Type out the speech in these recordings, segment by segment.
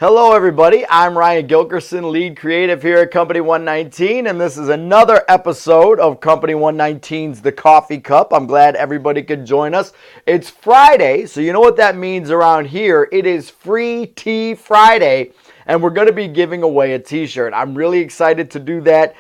Hello everybody, I'm Ryan Gilkerson, lead creative here at Company 119, and this is another episode of Company 119's The Coffee Cup. I'm glad everybody could join us. It's Friday, so you know what that means around here. It is Free Tea Friday, and we're going to be giving away a t-shirt. I'm really excited to do that.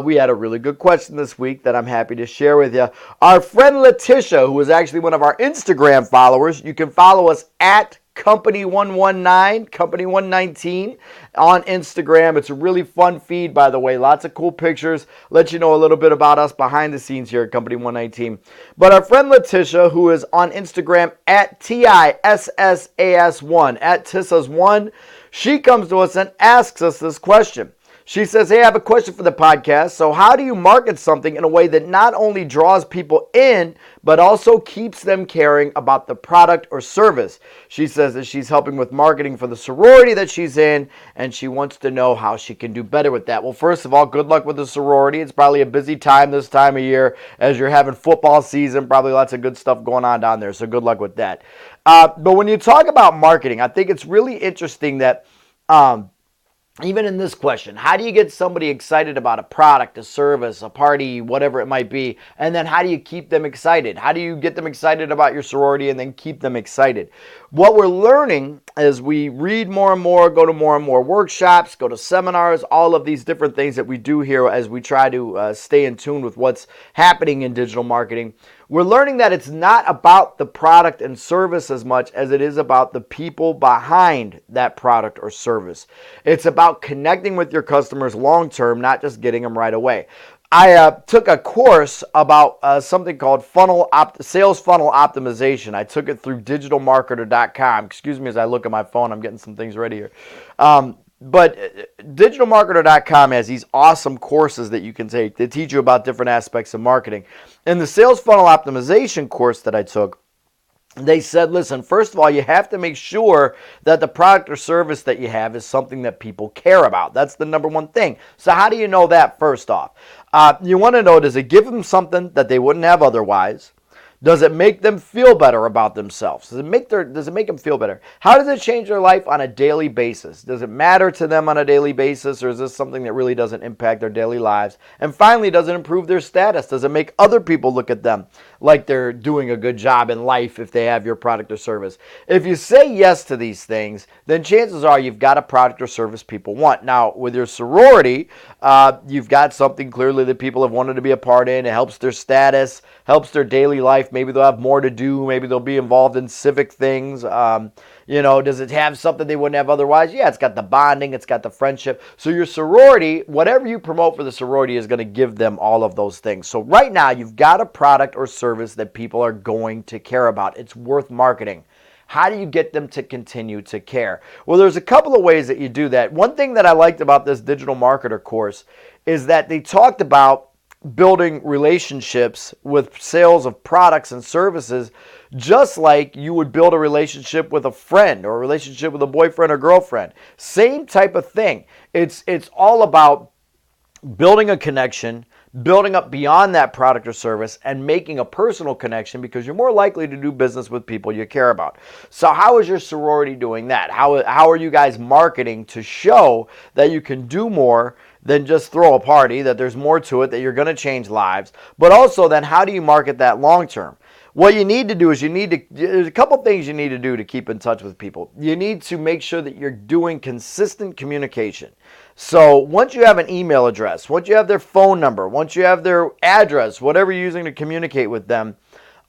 We had a really good question this week that I'm happy to share with you. Our friend Lettisha, who is actually one of our Instagram followers, you can follow us at Company 119, Company 119 on Instagram. It's a really fun feed, by the way. Lots of cool pictures. Let you know a little bit about us behind the scenes here at Company 119. But our friend Lettisha, who is on Instagram at TISSAS1, at Tissas1, she comes to us and asks us this question. She says, hey, I have a question for the podcast. So how do you market something in a way that not only draws people in, but also keeps them caring about the product or service? She says that she's helping with marketing for the sorority that she's in, and she wants to know how she can do better with that. Well, first of all, good luck with the sorority. It's probably a busy time this time of year as you're having football season. Probably lots of good stuff going on down there, so good luck with that. But when you talk about marketing, I think it's really interesting that even in this question, how do you get somebody excited about a product, a service, a party, whatever it might be, and then how do you keep them excited? How do you get them excited about your sorority and then keep them excited? What we're learning as we read more and more, go to more and more workshops, go to seminars, all of these different things that we do here as we try to stay in tune with what's happening in digital marketing. We're learning that it's not about the product and service as much as it is about the people behind that product or service. It's about connecting with your customers long term, not just getting them right away. I took a course about something called sales funnel optimization. I took it through digitalmarketer.com. Excuse me as I look at my phone. I'm getting some things ready here. But digitalmarketer.com has these awesome courses that you can take. They teach you about different aspects of marketing. In the sales funnel optimization course that I took, they said, listen, first of all, you have to make sure that the product or service that you have is something that people care about. That's the number one thing. So how do you know that first off? You want to know, does it give them something that they wouldn't have otherwise? Does it make them feel better about themselves? Does it make them feel better? How does it change their life on a daily basis? Does it matter to them on a daily basis, or is this something that really doesn't impact their daily lives? And finally, does it improve their status? Does it make other people look at them like they're doing a good job in life if they have your product or service? If you say yes to these things, then chances are you've got a product or service people want. Now, with your sorority, you've got something clearly that people have wanted to be a part in. It helps their status, helps their daily life. Maybe they'll have more to do. Maybe they'll be involved in civic things. Does it have something they wouldn't have otherwise? Yeah, it's got the bonding. It's got the friendship. So your sorority, whatever you promote for the sorority is going to give them all of those things. So right now, you've got a product or service that people are going to care about. It's worth marketing. How do you get them to continue to care? Well, there's a couple of ways that you do that. One thing that I liked about this digital marketer course is that they talked about building relationships with sales of products and services just like you would build a relationship with a friend or a relationship with a boyfriend or girlfriend. Same type of thing. It's all about building a connection, building up beyond that product or service, and making a personal connection because you're more likely to do business with people you care about. So how is your sorority doing that? How are you guys marketing to show that you can do more than just throw a party, that there's more to it, that you're going to change lives? But also then how do you market that long term? What you need to do is there's a couple things you need to do to keep in touch with people. You need to make sure that you're doing consistent communication. So once you have an email address, once you have their phone number, once you have their address, whatever you're using to communicate with them,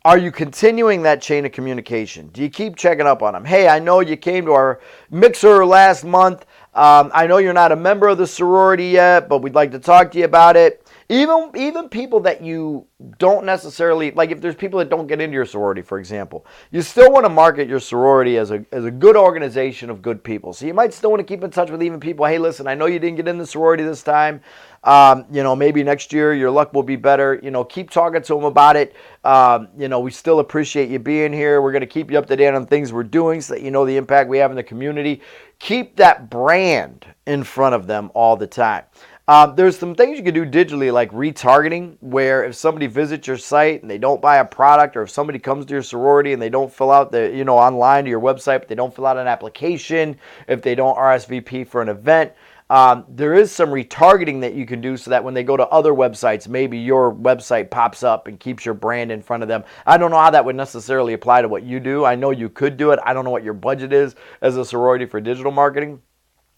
are you continuing that chain of communication? Do you keep checking up on them? Hey, I know you came to our mixer last month. I know you're not a member of the sorority yet, but we'd like to talk to you about it. Even people that you don't necessarily, like if there's people that don't get into your sorority, for example, you still want to market your sorority as a good organization of good people. So you might still want to keep in touch with even people. Hey, listen, I know you didn't get in the sorority this time. Maybe next year your luck will be better. Keep talking to them about it. We still appreciate you being here. We're going to keep you up to date on things we're doing so that you know the impact we have in the community. Keep that brand in front of them all the time. There's some things you can do digitally, like retargeting, where if somebody visits your site and they don't buy a product, or if somebody comes to your sorority and they don't fill out online to your website, but they don't fill out an application, if they don't RSVP for an event, there is some retargeting that you can do so that when they go to other websites, maybe your website pops up and keeps your brand in front of them. I don't know how that would necessarily apply to what you do. I know you could do it. I don't know what your budget is as a sorority for digital marketing.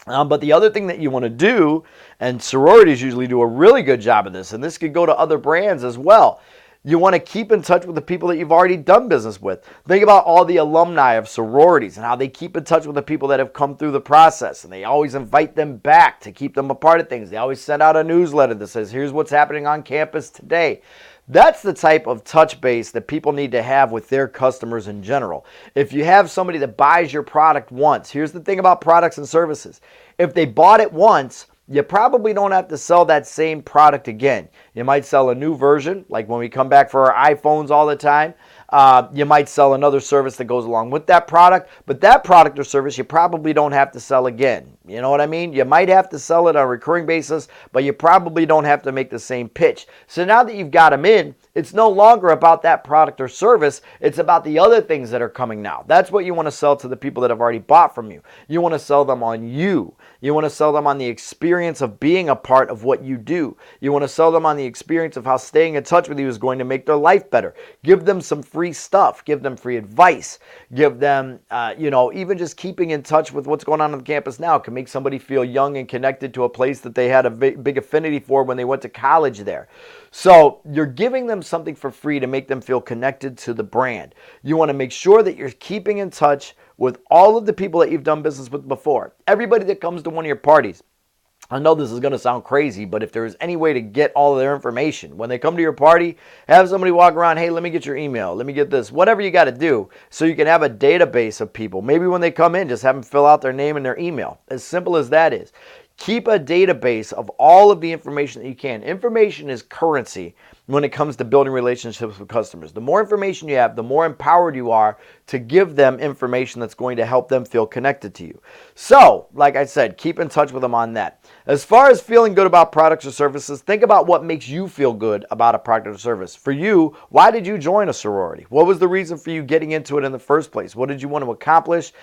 But the other thing that you want to do, and sororities usually do a really good job of this, and this could go to other brands as well, you want to keep in touch with the people that you've already done business with. Think about all the alumni of sororities and how they keep in touch with the people that have come through the process, and they always invite them back to keep them a part of things. They always send out a newsletter that says, here's what's happening on campus today. That's the type of touch base that people need to have with their customers in general. If you have somebody that buys your product once, here's the thing about products and services. If they bought it once, you probably don't have to sell that same product again. You might sell a new version, like when we come back for our iPhones all the time. You might sell another service that goes along with that product, but that product or service you probably don't have to sell again. You know what I mean? You might have to sell it on a recurring basis, but you probably don't have to make the same pitch. So now that you've got them in, it's no longer about that product or service. It's about the other things that are coming now. That's what you want to sell to the people that have already bought from you. You want to sell them on you. You want to sell them on the experience of being a part of what you do. You want to sell them on the experience of how staying in touch with you is going to make their life better. Give them some free stuff. Give them free advice. Give them, even just keeping in touch with what's going on the campus now can make somebody feel young and connected to a place that they had a big affinity for when they went to college there. So you're giving them something for free to make them feel connected to the brand. You want to make sure that you're keeping in touch with all of the people that you've done business with before. Everybody that comes to one of your parties. I know this is going to sound crazy, but if there's any way to get all of their information, when they come to your party, have somebody walk around, hey, let me get your email, let me get this, whatever you got to do so you can have a database of people. Maybe when they come in, just have them fill out their name and their email. As simple as that is. Keep a database of all of the information that you can. Information is currency when it comes to building relationships with customers. The more information you have, the more empowered you are to give them information that's going to help them feel connected to you. So, like I said, keep in touch with them on that. As far as feeling good about products or services, think about what makes you feel good about a product or service. For you, why did you join a sorority? What was the reason for you getting into it in the first place? What did you want to accomplish?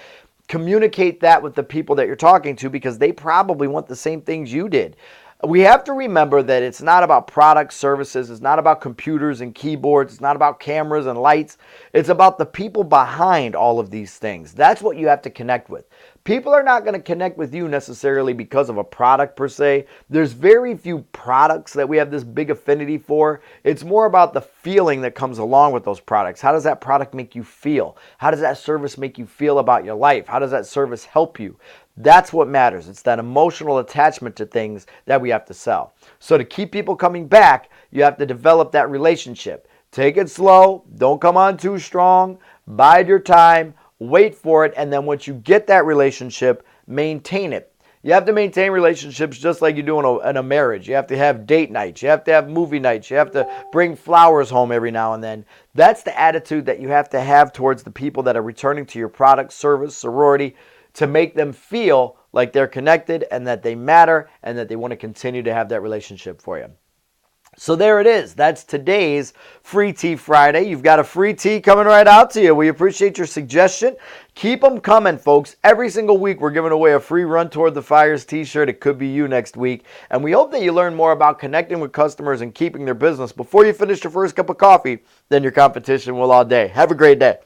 Communicate that with the people that you're talking to because they probably want the same things you did. We have to remember that it's not about products, services. It's not about computers and keyboards. It's not about cameras and lights. It's about the people behind all of these things. That's what you have to connect with. People are not going to connect with you necessarily because of a product per se. There's very few products that we have this big affinity for. It's more about the feeling that comes along with those products. How does that product make you feel? How does that service make you feel about your life? How does that service help you? That's what matters. It's that emotional attachment to things that we have to sell. So to keep people coming back, you have to develop that relationship. Take it slow. Don't come on too strong. Bide your time. Wait for it. And then once you get that relationship, maintain it. You have to maintain relationships just like you do in a marriage. You have to have date nights. You have to have movie nights. You have to bring flowers home every now and then. That's the attitude that you have to have towards the people that are returning to your product, service, sorority, to make them feel like they're connected and that they matter and that they want to continue to have that relationship for you. So there it is. That's today's Free Tea Friday. You've got a free tea coming right out to you. We appreciate your suggestion. Keep them coming, folks. Every single week we're giving away a free Run Toward the Fires t-shirt. It could be you next week. And we hope that you learn more about connecting with customers and keeping their business before you finish your first cup of coffee than your competition will all day. Have a great day.